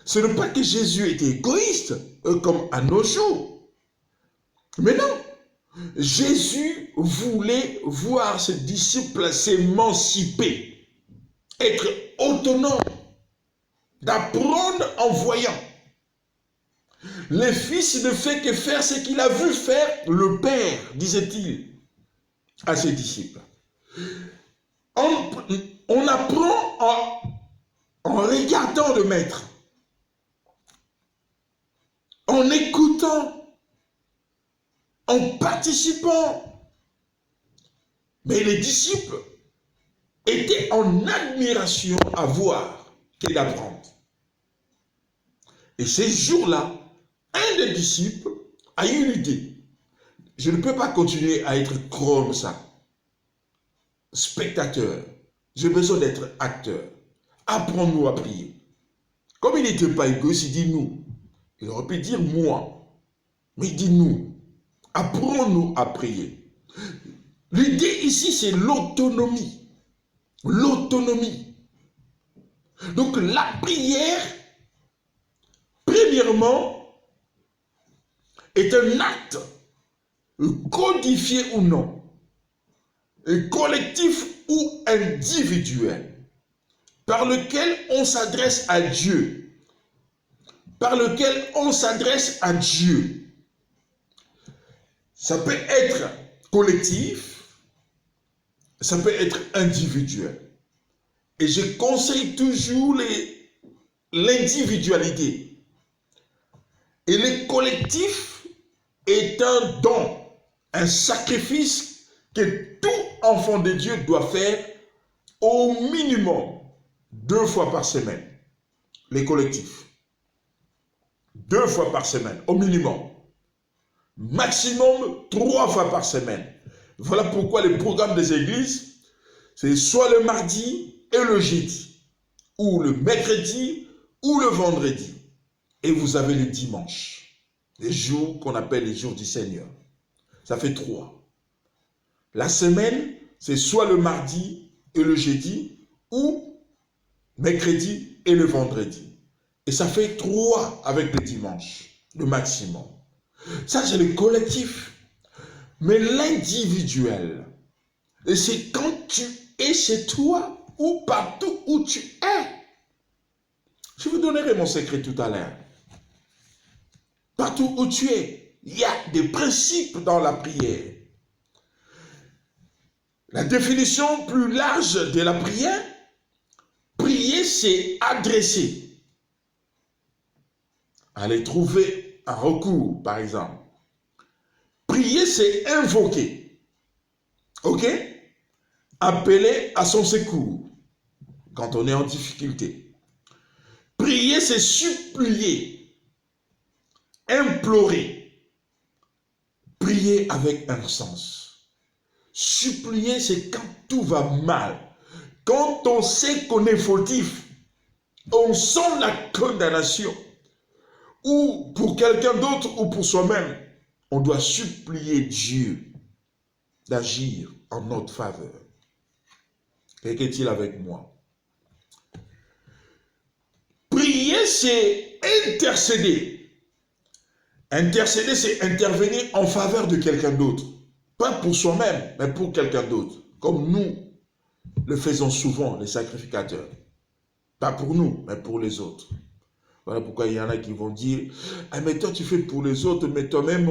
Ce n'est pas que Jésus était égoïste comme à nos jours. Mais non. Jésus voulait voir ses disciples s'émanciper, être autonomes, d'apprendre en voyant. Le Fils ne fait que faire ce qu'il a vu faire le Père, disait-il à ses disciples. On apprend en regardant le Maître, en écoutant, en participant. Mais les disciples étaient en admiration à voir et d'apprendre. Et ces jours-là, un des disciples a eu l'idée. Je ne peux pas continuer à être comme ça. Spectateur. J'ai besoin d'être acteur. Apprends-nous à prier. Comme il n'était pas égoïste, il dit nous. Il aurait pu dire moi. Mais il dit nous. Apprends-nous à prier. L'idée ici, c'est l'autonomie. L'autonomie. Donc la prière, premièrement, est un acte, codifié ou non, collectif ou individuel, par lequel on s'adresse à Dieu. Par lequel on s'adresse à Dieu. Ça peut être collectif, ça peut être individuel. Et je conseille toujours l'individualité. Et le collectif est un don, un sacrifice que tout enfant de Dieu doit faire au minimum 2 fois par semaine. Les collectifs. 2 fois par semaine, au minimum. Maximum 3 fois par semaine. Voilà pourquoi le programme des églises, c'est soit le mardi et le jeudi, ou le mercredi ou le vendredi. Et vous avez le dimanche, les jours qu'on appelle les jours du Seigneur. Ça fait 3. La semaine, c'est soit le mardi et le jeudi, ou mercredi et le vendredi. Et ça fait 3 avec le dimanche, le maximum. Ça, c'est le collectif. Mais l'individuel, c'est quand tu es chez toi ou partout où tu es. Je vous donnerai mon secret tout à l'heure. Partout où tu es, il y a des principes dans la prière. La définition plus large de la prière, prier, c'est adresser. Aller trouver un recours, par exemple. Prier, c'est invoquer. OK? Appeler à son secours quand on est en difficulté. Prier, c'est supplier, implorer. Prier avec un sens. Supplier, c'est quand tout va mal. Quand on sait qu'on est fautif, on sent la condamnation. Ou pour quelqu'un d'autre ou pour soi-même, on doit supplier Dieu d'agir en notre faveur. Qu'est-il avec moi? Prier, c'est intercéder. Intercéder, c'est intervenir en faveur de quelqu'un d'autre. Pas pour soi-même, mais pour quelqu'un d'autre. Comme nous le faisons souvent, les sacrificateurs. Pas pour nous, mais pour les autres. Voilà pourquoi il y en a qui vont dire, ah, mais toi tu fais pour les autres, mais toi-même,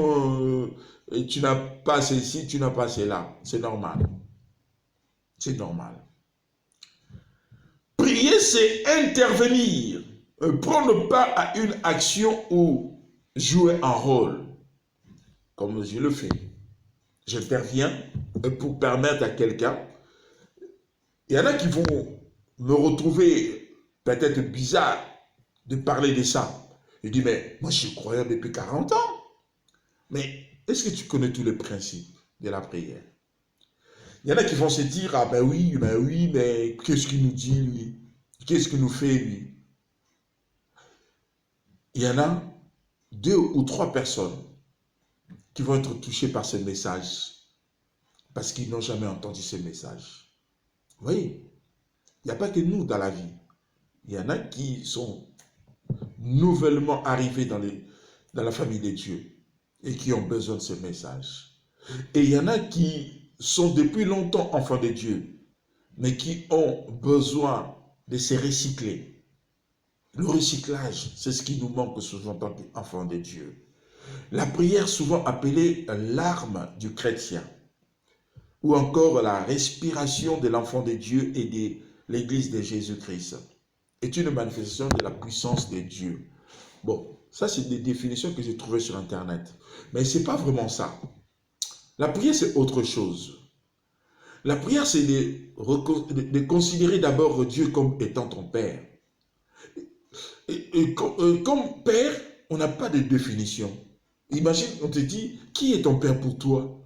tu n'as pas ceci, tu n'as pas cela. C'est normal. C'est normal. Prier, c'est intervenir, prendre part à une action ou jouer un rôle, comme je le fais. J'interviens pour permettre à quelqu'un. Il y en a qui vont me retrouver peut-être bizarre de parler de ça. Je dis, mais moi je suis croyant depuis 40 ans. Mais est-ce que tu connais tous les principes de la prière? Il y en a qui vont se dire, ah ben oui, mais qu'est-ce qu'il nous dit lui? Qu'est-ce qu'il nous fait lui? Il y en a 2 ou 3 personnes qui vont être touchées par ce message parce qu'ils n'ont jamais entendu ce message. Vous voyez, il n'y a pas que nous dans la vie. Il y en a qui sont nouvellement arrivés dans la famille de Dieu et qui ont besoin de ce message. Et il y en a qui sont depuis longtemps enfants de Dieu, mais qui ont besoin de se recycler. Le recyclage, c'est ce qui nous manque souvent en tant qu'enfants de Dieu. La prière, souvent appelée l'arme du chrétien, ou encore la respiration de l'enfant de Dieu et de l'Église de Jésus-Christ, est une manifestation de la puissance de Dieu. Bon, ça c'est des définitions que j'ai trouvées sur Internet. Mais ce n'est pas vraiment ça. La prière, c'est autre chose. La prière, c'est de considérer d'abord Dieu comme étant ton Père. Comme Père, on n'a pas de définition. Imagine, on te dit, qui est ton Père pour toi?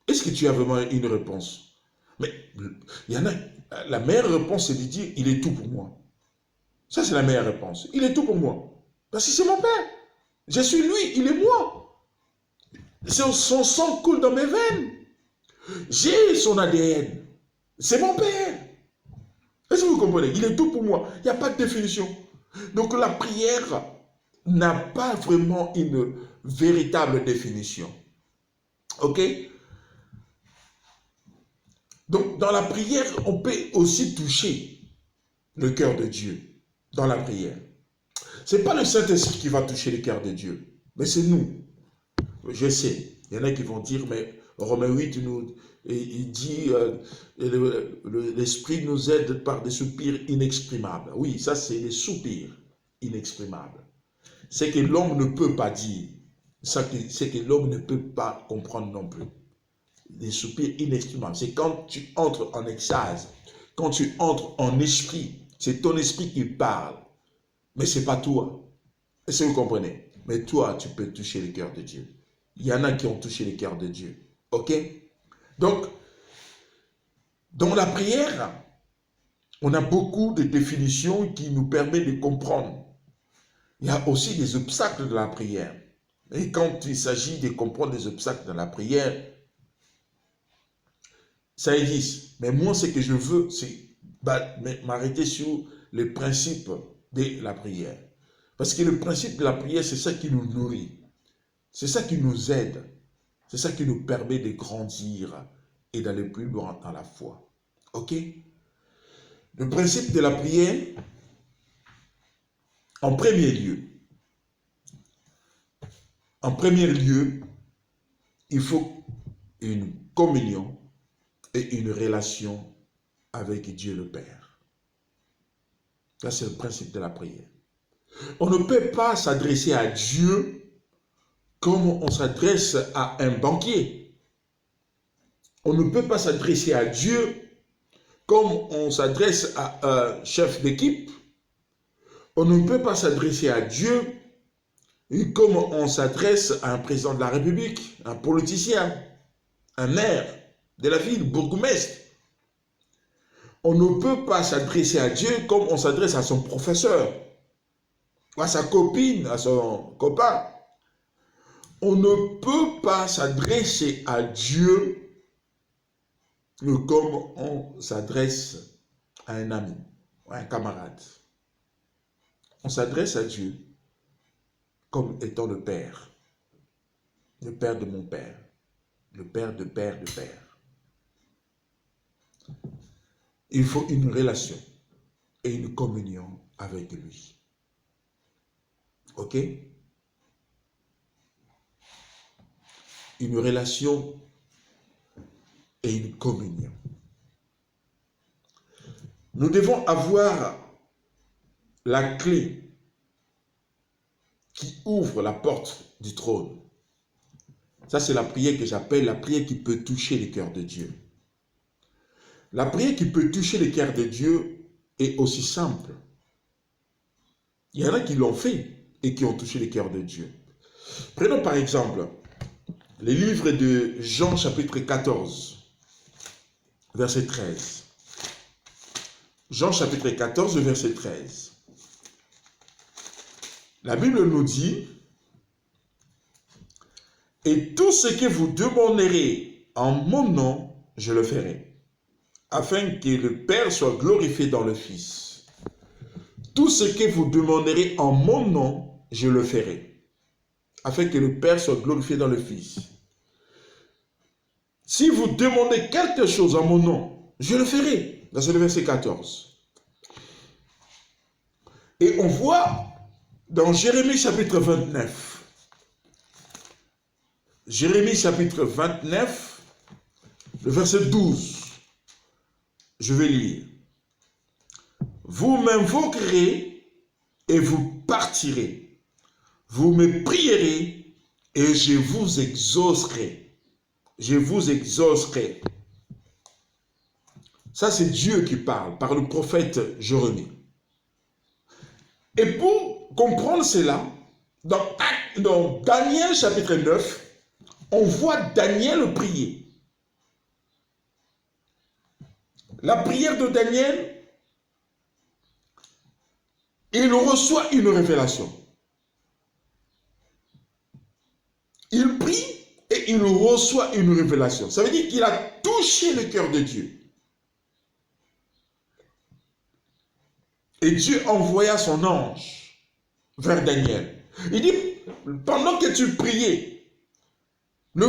Est-ce que tu as vraiment une réponse? Mais il y en a, la meilleure réponse, c'est de dire, il est tout pour moi. Ça, c'est la meilleure réponse. Il est tout pour moi. Parce que c'est mon Père. Je suis lui, il est moi. Son sang coule dans mes veines. J'ai son ADN. C'est mon Père. Est-ce que vous comprenez? Il est tout pour moi. Il n'y a pas de définition. Donc la prière n'a pas vraiment une véritable définition. Ok? Donc dans la prière, on peut aussi toucher le cœur de Dieu. Dans la prière. Ce n'est pas le Saint-Esprit qui va toucher le cœur de Dieu. Mais c'est nous. Je sais. Il y en a qui vont dire, mais Romains 8, il dit, l'Esprit nous aide par des soupirs inexprimables. Oui, ça c'est des soupirs inexprimables. C'est que l'homme ne peut pas dire. C'est que l'homme ne peut pas comprendre non plus. Des soupirs inexprimables. C'est quand tu entres en extase, quand tu entres en esprit, c'est ton esprit qui parle. Mais ce n'est pas toi. Est-ce que vous comprenez? Mais toi, tu peux toucher le cœur de Dieu. Il y en a qui ont touché le cœur de Dieu. Ok? Donc, dans la prière, on a beaucoup de définitions qui nous permettent de comprendre. Il y a aussi des obstacles de la prière. Et quand il s'agit de comprendre les obstacles de la prière, ça existe. Mais moi, ce que je veux, c'est m'arrêter sur les principes de la prière. Parce que le principe de la prière, c'est ça qui nous nourrit. C'est ça qui nous aide. C'est ça qui nous permet de grandir et d'aller plus loin dans la foi. Ok? Le principe de la prière, en premier lieu, il faut une communion et une relation avec Dieu le Père. Ça, c'est le principe de la prière. On ne peut pas s'adresser à Dieu comme on s'adresse à un banquier. On ne peut pas s'adresser à Dieu comme on s'adresse à un chef d'équipe. On ne peut pas s'adresser à Dieu comme on s'adresse à un président de la République, un politicien, un maire de la ville, bourgmestre. On ne peut pas s'adresser à Dieu comme on s'adresse à son professeur, à sa copine, à son copain. On ne peut pas s'adresser à Dieu comme on s'adresse à un ami, à un camarade. On s'adresse à Dieu comme étant le Père de mon Père, le Père de Père de Père. Il faut une relation et une communion avec lui. Ok? Une relation et une communion. Nous devons avoir la clé qui ouvre la porte du trône. Ça, c'est la prière que j'appelle la prière qui peut toucher le cœur de Dieu. La prière qui peut toucher le cœur de Dieu est aussi simple. Il y en a qui l'ont fait et qui ont touché le cœur de Dieu. Prenons par exemple le livre de Jean chapitre 14, verset 13. Jean chapitre 14, verset 13. La Bible nous dit, « Et tout ce que vous demanderez en mon nom, je le ferai, afin que le Père soit glorifié dans le Fils. Tout ce que vous demanderez en mon nom, je le ferai, afin que le Père soit glorifié dans le Fils. Si vous demandez quelque chose en mon nom, je le ferai. » Dans le verset 14. Et on voit dans Jérémie chapitre 29. Jérémie chapitre 29, le verset 12. Je vais lire. Vous m'invoquerez et vous partirez. Vous me prierez et je vous exaucerai. Je vous exaucerai. Ça, c'est Dieu qui parle par le prophète Jérémie. Et pour comprendre cela, dans Daniel chapitre 9, on voit Daniel prier. La prière de Daniel, il reçoit une révélation. Il prie et il reçoit une révélation. Ça veut dire qu'il a touché le cœur de Dieu. Et Dieu envoya son ange vers Daniel. Il dit, pendant que tu priais, le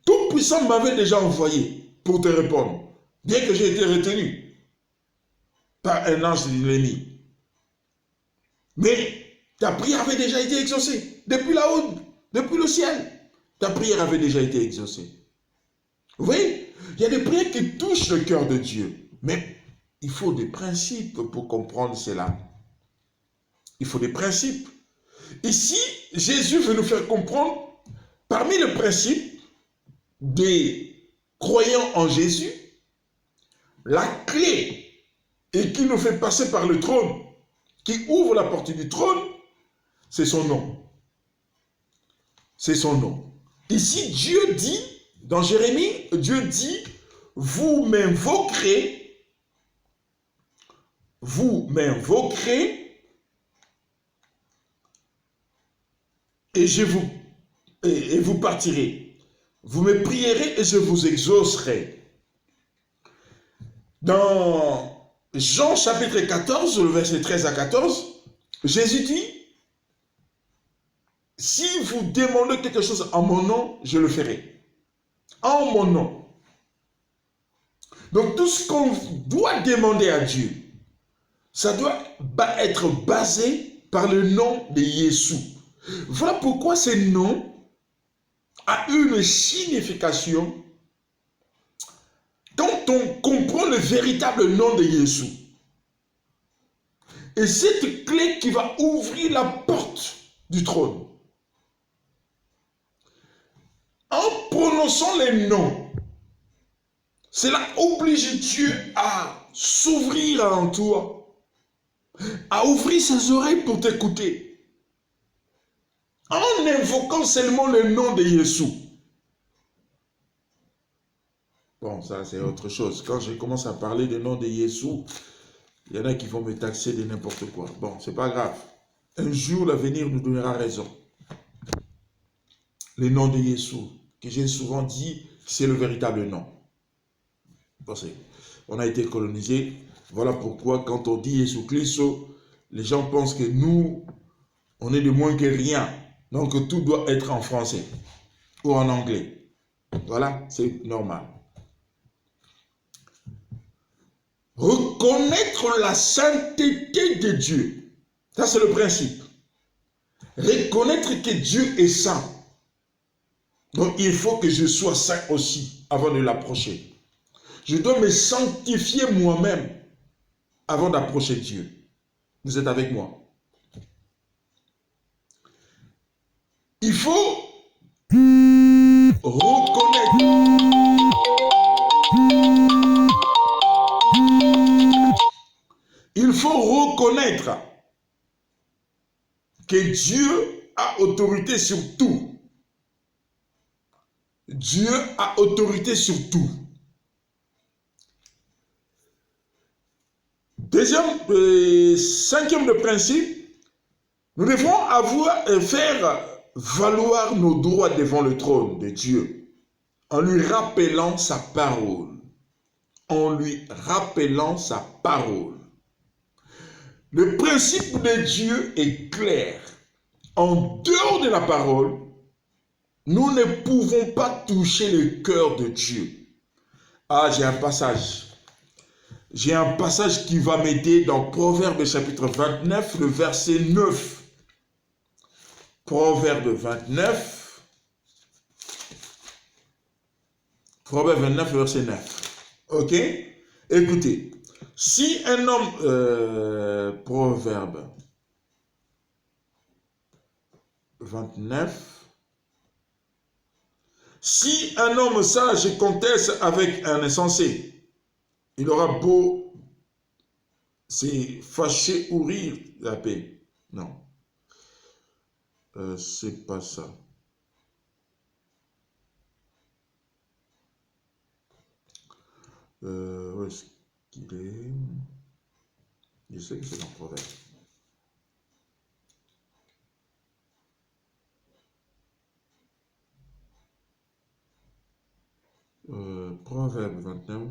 Tout-Puissant m'avait déjà envoyé pour te répondre, bien que j'ai été retenu par un ange de l'ennemi. Mais ta prière avait déjà été exaucée. Depuis là-haut, depuis le ciel, ta prière avait déjà été exaucée. Vous voyez, il y a des prières qui touchent le cœur de Dieu. Mais il faut des principes pour comprendre cela. Il faut des principes. Ici, Jésus veut nous faire comprendre, parmi les principes des croyants en Jésus, la clé et qui nous fait passer par le trône, qui ouvre la porte du trône, c'est son nom. C'est son nom. Ici, Dieu dit, dans Jérémie, Dieu dit, vous m'invoquerez, et vous partirez. Vous me prierez et je vous exaucerai. Dans Jean chapitre 14, le verset 13 à 14, Jésus dit, si vous demandez quelque chose en mon nom, je le ferai. En mon nom. Donc tout ce qu'on doit demander à Dieu, ça doit être basé par le nom de Jésus. Voilà pourquoi ce nom a une signification quand on comprend le véritable nom de Jésus. Et cette clé qui va ouvrir la porte du trône. En prononçant les noms, cela oblige Dieu à s'ouvrir en toi, à ouvrir ses oreilles pour t'écouter. En invoquant seulement le nom de Jésus. Bon, ça c'est autre chose. Quand je commence à parler du nom de Jésus, il y en a qui vont me taxer de n'importe quoi. Bon, c'est pas grave. Un jour, l'avenir nous donnera raison. Le nom de Jésus, que j'ai souvent dit, c'est le véritable nom. Pensez, on a été colonisé. Voilà pourquoi, quand on dit Jésus-Christ, les gens pensent que nous, on est de moins que rien. Donc, tout doit être en français ou en anglais. Voilà, c'est normal. Reconnaître la sainteté de Dieu. Ça, c'est le principe. Reconnaître que Dieu est saint. Donc, il faut que je sois saint aussi avant de l'approcher. Je dois me sanctifier moi-même avant d'approcher Dieu. Vous êtes avec moi? Il faut reconnaître. Il faut reconnaître que Dieu a autorité sur tout. Dieu a autorité sur tout. Cinquième de principe, nous devons faire valoir nos droits devant le trône de Dieu en lui rappelant sa parole. En lui rappelant sa parole. Le principe de Dieu est clair. En dehors de la parole, nous ne pouvons pas toucher le cœur de Dieu. Ah, j'ai un passage. J'ai un passage qui va m'aider dans Proverbe chapitre 29, le verset 9. Proverbe 29. Proverbe 29, verset 9. Ok? Écoutez. Si un homme, Proverbe 29, si un homme sage conteste avec un insensé, il aura beau se fâcher ou rire, la paix. Non, c'est pas ça. Où est-ce qu'il est? Je sais que c'est dans Proverbe. Proverbe 29.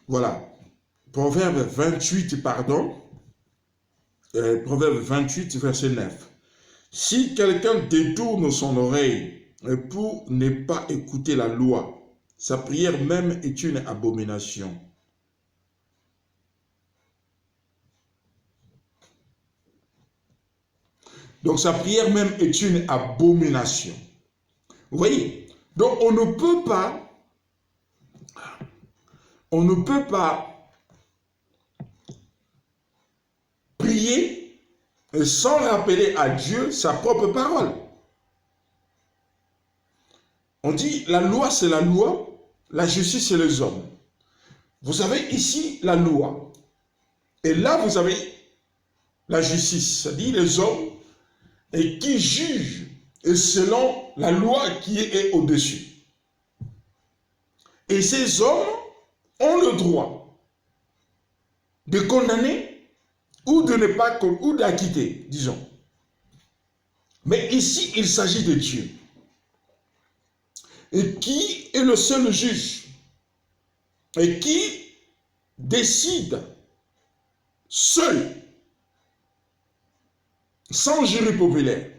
Voilà. Proverbe 28, pardon. Proverbe 28, verset 9. Si quelqu'un détourne son oreille pour ne pas écouter la loi, sa prière même est une abomination. Donc sa prière même est une abomination. Vous voyez? Donc on ne peut pas prier sans rappeler à Dieu sa propre parole. On dit la loi c'est la loi, la justice c'est les hommes. Vous avez ici la loi. Et là vous avez la justice, c'est-à-dire les hommes et qui jugent selon la loi qui est au-dessus. Et ces hommes ont le droit de condamner ou de ne pas, ou d'acquitter, disons. Mais ici, il s'agit de Dieu. Et qui est le seul juge? Et qui décide seul, sans jury populaire,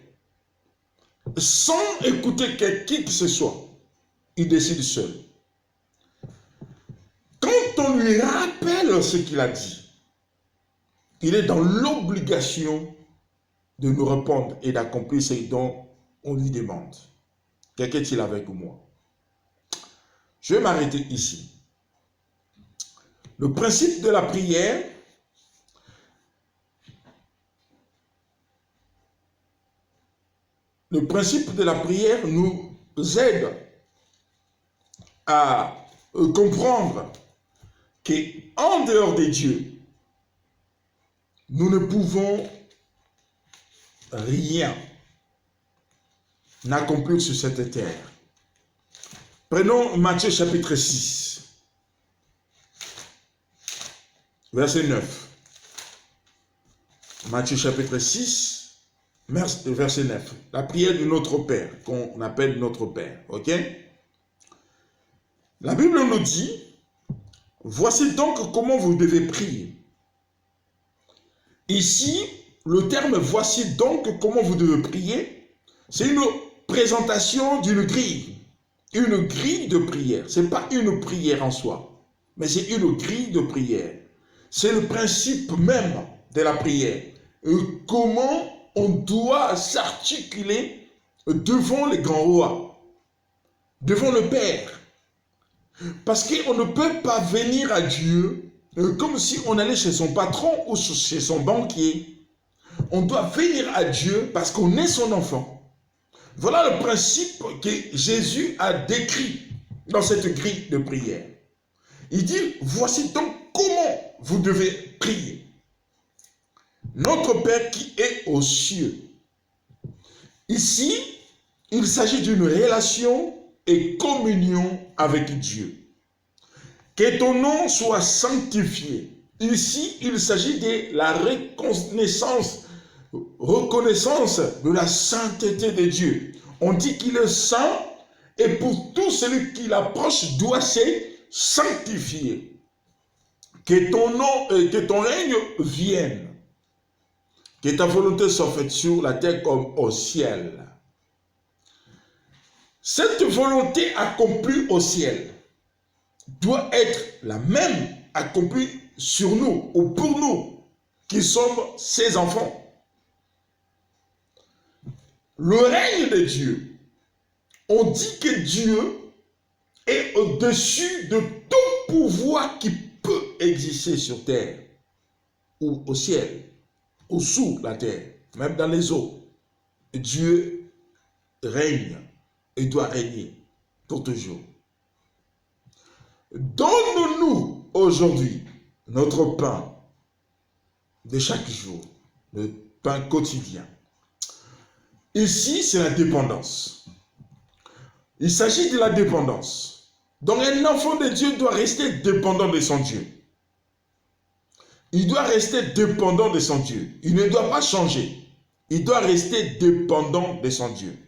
sans écouter qui que ce soit. Il décide seul. Quand on lui rappelle ce qu'il a dit, il est dans l'obligation de nous répondre et d'accomplir ce dont on lui demande. Quelqu'un est-il avec moi? Je vais m'arrêter ici. Le principe de la prière, nous aide à comprendre qu'en dehors de Dieu, nous ne pouvons rien accomplir sur cette terre. Prenons Matthieu chapitre 6, verset 9. Matthieu chapitre 6, verset 9. La prière de notre Père, qu'on appelle notre Père. Ok? La Bible nous dit, voici donc comment vous devez prier. Ici, le terme voici donc comment vous devez prier, c'est une présentation d'une grille. Une grille de prière. Ce n'est pas une prière en soi, mais c'est une grille de prière. C'est le principe même de la prière. Comment on doit s'articuler devant les grands rois, devant le Père. Parce qu'on ne peut pas venir à Dieu comme si on allait chez son patron ou chez son banquier. On doit venir à Dieu parce qu'on est son enfant. Voilà le principe que Jésus a décrit dans cette grille de prière. Il dit, voici donc comment vous devez prier. Notre Père qui est aux cieux. Ici, il s'agit d'une relation et communion avec Dieu. Que ton nom soit sanctifié. Ici, il s'agit de la reconnaissance de la sainteté de Dieu. On dit qu'il est saint et pour tout celui qui l'approche doit se sanctifier. Que ton nom et que ton règne vienne. Que ta volonté soit faite sur la terre comme au ciel. Cette volonté accomplie au ciel doit être la même accomplie sur nous ou pour nous qui sommes ses enfants. Le règne de Dieu, on dit que Dieu est au-dessus de tout pouvoir qui peut exister sur terre ou au ciel ou sous la terre, même dans les eaux. Dieu règne et doit régner pour toujours. Donne-nous aujourd'hui notre pain de chaque jour, le pain quotidien. Ici, c'est la dépendance. Il s'agit de la dépendance. Donc, un enfant de Dieu doit rester dépendant de son Dieu. Il doit rester dépendant de son Dieu. Il ne doit pas changer. Il doit rester dépendant de son Dieu.